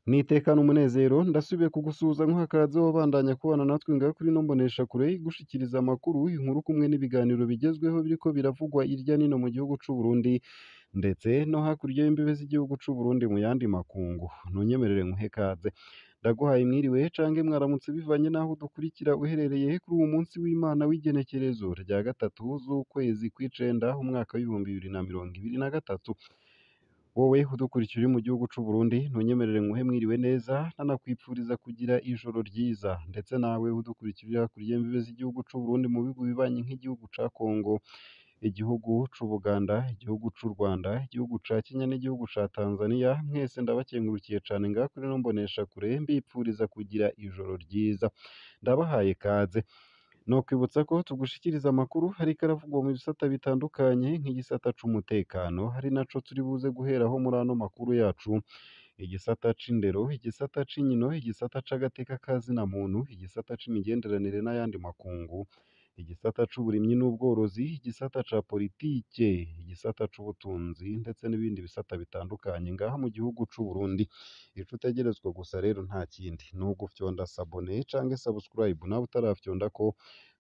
Nitekana umunezero ndasubiye kugusuhuza nk'akaze wabandanya kubana natwe ngaho kuri ino mboneshakure igushikiriza amakuru, inkuru kumwe n'ibiganiro bigezweho biriko biravugwa irya nino mu gihugu c'u Burundi ndetse no hakurya y'imbibe z'igihugu c'u Burundi mu yandi makungu. Ntunyemerere nkuhe kaze. Ndaguhaye mwiriwe cange mwaramutse bivanye n'aho udukurikira uherereye kuri uwu munsi w'Imana w'igenekerezo rya gatatu z'ukwezi kw'icenda umwaka w'ibihumbi bibiri na mirongo ibiri na gatatu. Wowe udukurikira uri mu gihugu c'u Burundi ntunyemerere nkuhe mwiriwe neza nanakwipfuriza kugira ijoro ryiza, ndetse nawe udukurikira uri hakurya y'imbibe z'igihugu c'u Burundi mu bihugu bibanyi nk'igihugu ca Kongo, igihugu c'u Buganda, igihugu c'u Rwanda, igihugu ca Kenya n'igihugu ca Tanzania, mwese ndabakengurukiye cane ngaha kuri ino mboneshakure mbipfuriza kugira ijoro ryiza. Ndabahaye kaze. Nokwibutsa ko tugushikiriza amakuru ariko aravugwa mu bisata bitandukanye nk'igisata c'umutekano, ari naco turi buze guheraho muri ano makuru yacu, igisata c'indero, igisata c'inkino, igisata c'agateka ka zina muntu, igisata c'imigenderanire n'ayandi makungu, igisata c'uburimyi n'ubworozi, igisata ca politike, igisata c'ubutunzi ndetse n'ibindi bisata bitandukanye ngaha mu gihugu c'u Burundi. Ico utegerezwa gusa rero nta kindi ni ugufyonda sabone canke subscribe nawe utarafyondako,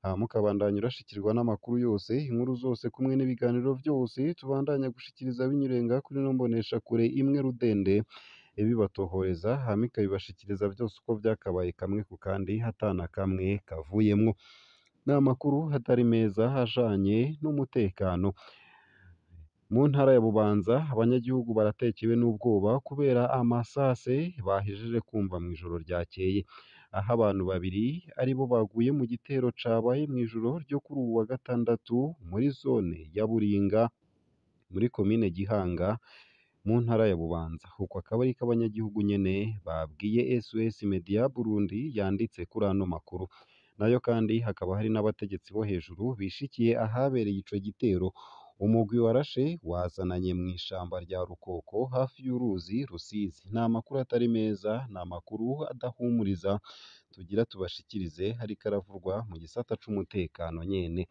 hama ukabandanya urashikirwa n'amakuru yose, inkuru zose kumwe n'ibiganiro vyose tubandanya gushikiriza binyuriye ngaha kuri ino mboneshakure imwe rudende, ibibatohoreza hama ikabibashikiriza vyose uko vyakabaye kamwe ku kandi atana kamwe kavuyemwo. N'amakuru atari meza ajanye n'umutekano. Mu ntara ya Bubanza abanyagihugu baratekewe n'ubwoba kubera amasase bahejeje kumva mw'ijoro ryakeye, aho abantu babiri aribo baguye mu gitero cabaye mw'ijoro ryo kuri uwu wa gatandatu muri zone ya Buringa muri komine Gihanga mu ntara ya Bubanza. Uko akaba ariko abanyagihugu nyene babwiye SOS Media Burundi yanditse kuri ano makuru. Nayo kandi hakaba hari n'abategetsi bo hejuru bishikiye ahabereye ico gitero. Umugwi warashe wazananye mw'ishamba rya Rukoko hafi y'uruzi Rusizi. Ni amakuru atari meza, ni amakuru adahumuriza tugira tubashikirize ariko aravurwa mu gisata c'umutekano nyene.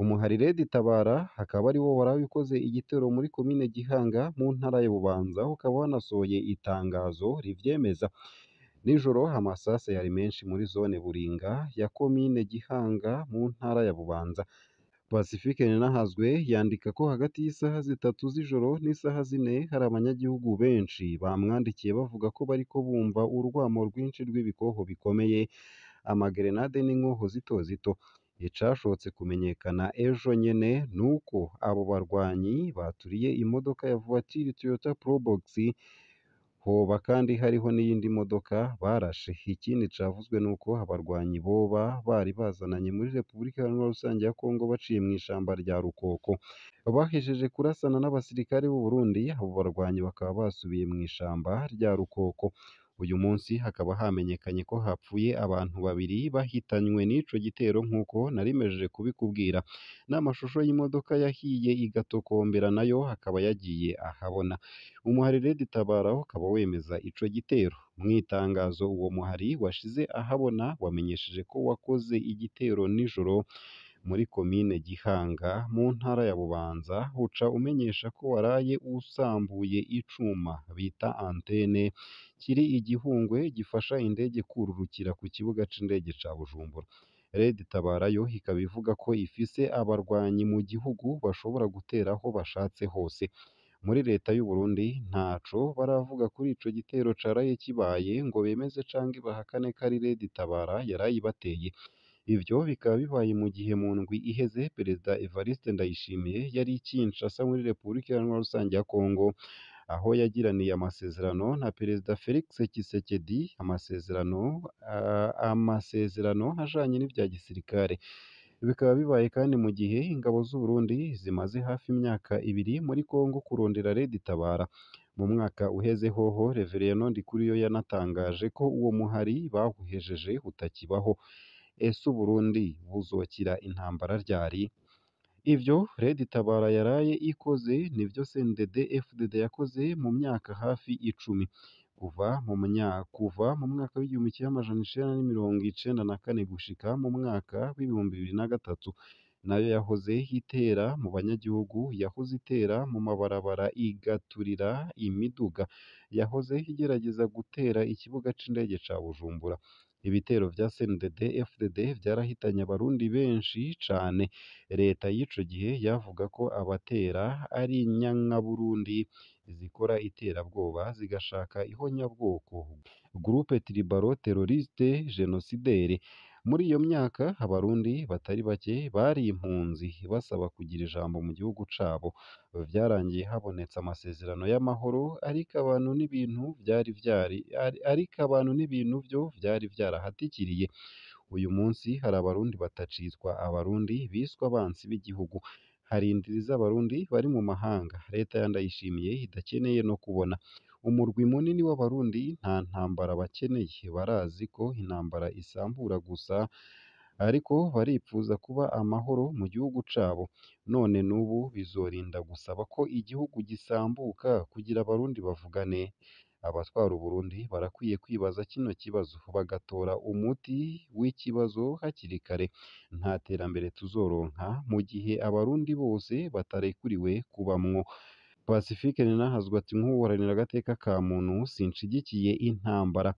Umuhari Red Tabara akaba ari wo waraye ukoze igitero muri komine Gihanga mu ntara ya Bubanza, ukaba wanasohoye itangazo rivyemeza. Nijoro amasase yari menshi muri zone Buringa ya komine Gihanga mu ntara ya Bubanza. Pacifique Ninahazwe yandika ko hagati y'isaha zitatu z'ijoro n'isaha zine hari abanyagihugu benshi bamwandikiye bavuga ko bariko bumva urwamo rwinshi rw'ibikoho bikomeye, amagerenade n'inkoho zito zito. Icashobotse kumenyekana ejo nyene nuko abo barwanyi baturiye imodoka ya voiture Toyota Probox, hoba kandi hariho n'iyindi modoka barashe. Ikindi cavuzwe nuko abarwanyi boba bari bazananye muri Repubulika Iharanira Rusange ya Kongo baciye mw'ishamba rya Rukoko. Bahejeje kurasana n'abasirikare b'u Burundi, abo barwanyi bakaba basubiye mw'ishamba rya Rukoko. Uyu munsi hakaba hamenyekanye ko hapfuye abantu babiri bahitanywe n'ico gitero nk'uko narimejeje kubikubwira. N'amashusho y'imodoka yahiye igatokombera nayo akaba yagiye ahabona. Umuhari Red Tabara ukaba wemeza ico gitero. Mw'itangazo uwo muhari washize ahabona wamenyesheje ko wakoze igitero nijoro muri komine Gihanga mu ntara ya Bubanza, uca umenyesha ko waraye usambuye icuma bita antene kiri igihungwe gifasha indege kururukira ku kibuga c'indege ca Bujumbura. Red Tabara yo ikaba ivuga ko ifise abarwanyi mu gihugu bashobora gutera aho bashatse hose. Muri leta y'u Burundi ntaco baravuga kuri ico gitero caraye kibaye ngo bemeze canke bahakane ko ari Red Tabara yarayibateye. Ivyo bikaba bibaye mu gihe mu ndwi iheze Perezida Evariste Ndayishimiye yari i Kinshasa muri Repubulika Iharanira Rusange ya Kongo, aho yagiraniye amasezerano na Perezida Felix Tshisekedi, amasezerano ajanye n'ivya gisirikare. Bikaba bibaye kandi mu gihe ingabo z'u Burundi zimaze hafi imyaka ibiri muri Kongo kurondera Red Tabara. Mu mwaka uheze hoho Reverien Ndikuriyo yanatangaje ko uwo muhari bawuhejeje utakibaho. Ese u Burundi buzokira intambara ryari? Ivyo Red Tabara yaraye ikoze nivyo CNDD FDD yakoze mu myaka hafi 10. Kuva mu mwaka w'igihumbi kimwe amajana icenda n'imirongo icenda na kane gushika mu mwaka w'ibihumbi bibiri na gatatu. nayo yahoze itera mu banyagihugu, yahoze itera mu mabarabara igaturira imiduga, yahoze igerageza gutera ikibuga c'indege ca Bujumbura. Ibitero vya CNDD FDD vyarahitanye abarundi benshi cane. Leta y'ico gihe yavuga ko abatera ari inyankaburundi zikora iterabwoba zigashaka ihonyabwoko, groupe tribalo terroriste génocidaire. Muri iyo myaka abarundi batari bake bari impunzi basaba kugira ijambo mu gihugu cabo. Vyarangiye habonetse amasezerano y'amahoro, ariko abantu n'ibintu vyo vyari vyarahatikiriye. Uyu munsi hari abarundi batacitwa abarundi, biswe abansi b'igihugu. Hari indiri z'abarundi bari mu mahanga leta ya Ndayishimiye idakeneye no kubona. Umurwi munini w'abarundi nta ntambara bakeneye, barazi ko intambara isambura gusa, ariko baripfuza kuba amahoro mu gihugu cabo. None n'ubu bizorinda gusaba ko igihugu gisambuka kugira abarundi bavugane. Abatwara Uburundi barakwiye kwibaza kino kibazo, bagatora umuti w'ikibazo hakiri kare. Nta terambere tuzoronka mu gihe abarundi bose batarekuriwe kubamwo. Pacifique Ninahazwa ati nk'uwuharanira agateka ka muntu sinshigikiye intambara.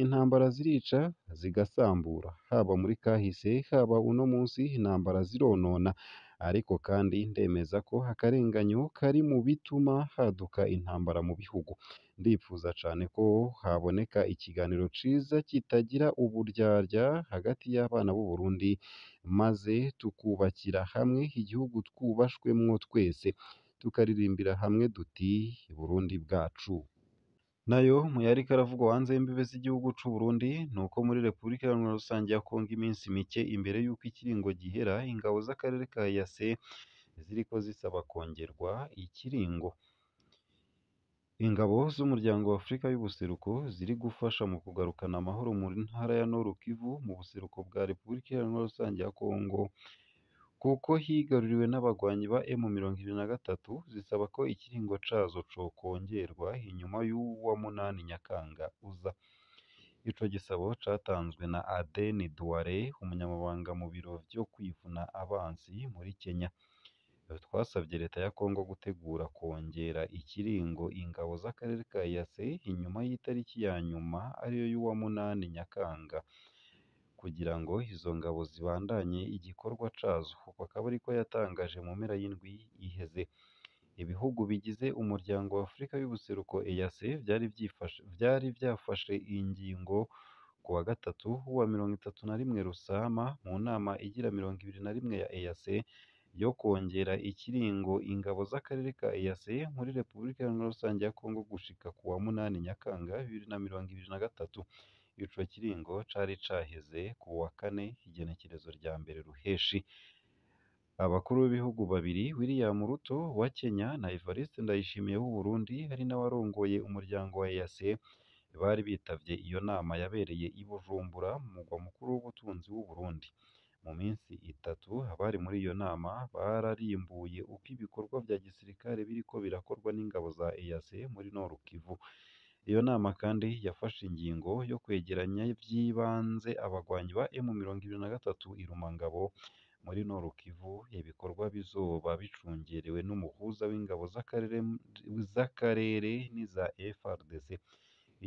Intambara zirica zigasambura, haba muri kahise haba uno munsi intambara zironona, ariko kandi ndemeza ko akarenganyo kari mu bituma haduka intambara mu bihugu. Ndipfuza cane ko haboneka ikiganiro ciza kitagira uburyarya hagati y'abana b'u Burundi, maze tukubakira hamwe igihugu twubashwemwo twese, tukaririmbira hamwe duti Burundi bwacu. Nayo mu yariko aravugwa hanze y'imbibe z'igihugu c'u Burundi nuko muri Repubulika Iharanira Rusange ya Kongo iminsi mike imbere y'uko ikiringo gihera, ingabo z'akarere ka EAC ziriko zisaba kongerwa ikiringo. Ingabo z'umuryango wa Afurika y'ubuseruko ziri gufasha mu kugarukana amahoro mu ntara ya Nord Kivu mu buseruko bwa Repubulika Iharanira Rusange ya Kongo, kuko higaruriwe n'abagwanyi ba M23, zisaba ko ikiringo cazo cokongerwa inyuma y'uwa munani Nyakanga uza. Ico gisabo catanzwe na Aden Duale, umunyamabanga mu biro vyo kwivuna abansi muri Kenya. Twasavye leta ya Kongo gutegura kongera ikiringo ingabo z'akarere ka EAC inyuma y'itariki ya nyuma ariyo y'uwa munani Nyakanga, kugira ngo izo ngabo zibandanye igikorwa cazo. Uko akaba ariko yatangaje mu mpera y'indwi iheze. Ibihugu bigize umuryango wa Afurika y'ubuseruko EAC vyari vyafashe ingingo ku wa gatatu wa 31 Rusama mu nama igira 21 ya EAC yo kongera ikiringo ingabo z'akarere ka EAC muri Repubulika Iharanira Rusange ya Kongo gushika ku wa munani Nyakanga 2023. Ico kiringo cari caheze ku wa kane igenekerezo rya mbere Ruheshi. Abakuru b'ibihugu babiri, William Ruto wa Kenya na Evariste Ndayishimiye w'u Burundi, ari nawe arongoye umuryango wa EAC, bari bitavye iyo nama yabereye i Bujumbura, mu mugwa mukuru w'ubutunzi w'u Burundi. Mu minsi itatu abari muri iyo nama bararimbuye uko ibikorwa vya gisirikare biriko birakorwa n'ingabo za EAC muri Nord Kivu. Iyo nama kandi yafashe ingingo yo kwegeranya vy'ibanze abagwanyi ba M23 i Rumangabo muri Nord Kivu. Ibikorwa bizoba bicungerewe n'umuhuza w'ingabo z'akarere n'iza FARDC.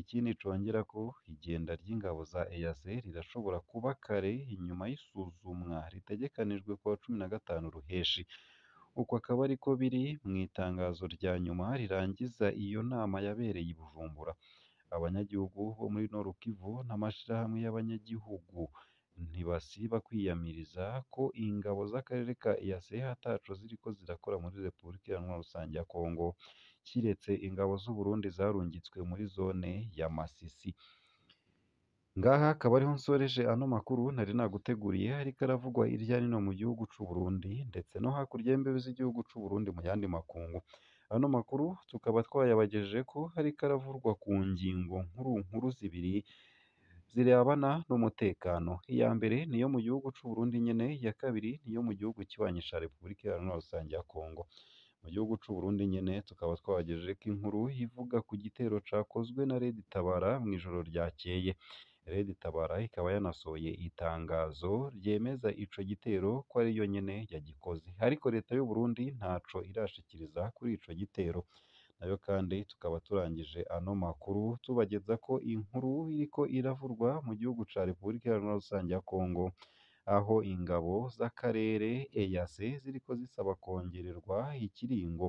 Ikindi congerako, igenda ry'ingabo za EAC rirashobora kuba kare inyuma y'isuzumwa ritegekanijwe ku wa 15 Ruheshi. Uko akaba ariko biri mw'itangazo rya nyuma rirangiza iyo nama yabereye i Bujumbura. Abanyagihugu bo muri Nord Kivu n'amashirahamwe y'abanyagihugu ntibasiba kwiyamiriza ko ingabo z'akarere ka EAC ataco ziriko zirakora muri Repubulika Iharanira Rusange ya Kongo, kiretse ingabo z'u Burundi zarungitswe muri zone ya Masisi. Ngaha akaba ariho nsoreje ano makuru nari naguteguriye, ariko aravugwa irya nino mu gihugu c'u Burundi ndetse no hakurya y'imbibe z'igihugu c'u Burundi mu yandi makungu. Ano makuru tukaba twayabagejeje ko hariko aravurwa ku ngingo nkuru zibiri zirebana n'umutekano. Iya mbere niyo mu gihugu c'u Burundi nyene, iya kabiri niyo mu gihugu kibanyi ca Repubulika Iharanira Rusange ya Kongo. Mu gihugu c'u Burundi nyene tukaba twabagejejeko inkuru ivuga ku gitero cakozwe na Red Tabara mw'ijoro ryakeye. Red Tabara ikaba yanasohoye itangazo ryemeza ico gitero ko ari yo nyene yagikoze, ariko leta y'u Burundi ntaco irashikiriza kuri ico gitero. Nayo kandi tukaba turangije ano makuru tubageza ko inkuru iriko iravurwa mu gihugu ca Repubulika Iharanira Rusange ya Kongo, aho ingabo z'akarere EAC ziriko zisaba kongererwa ikiringo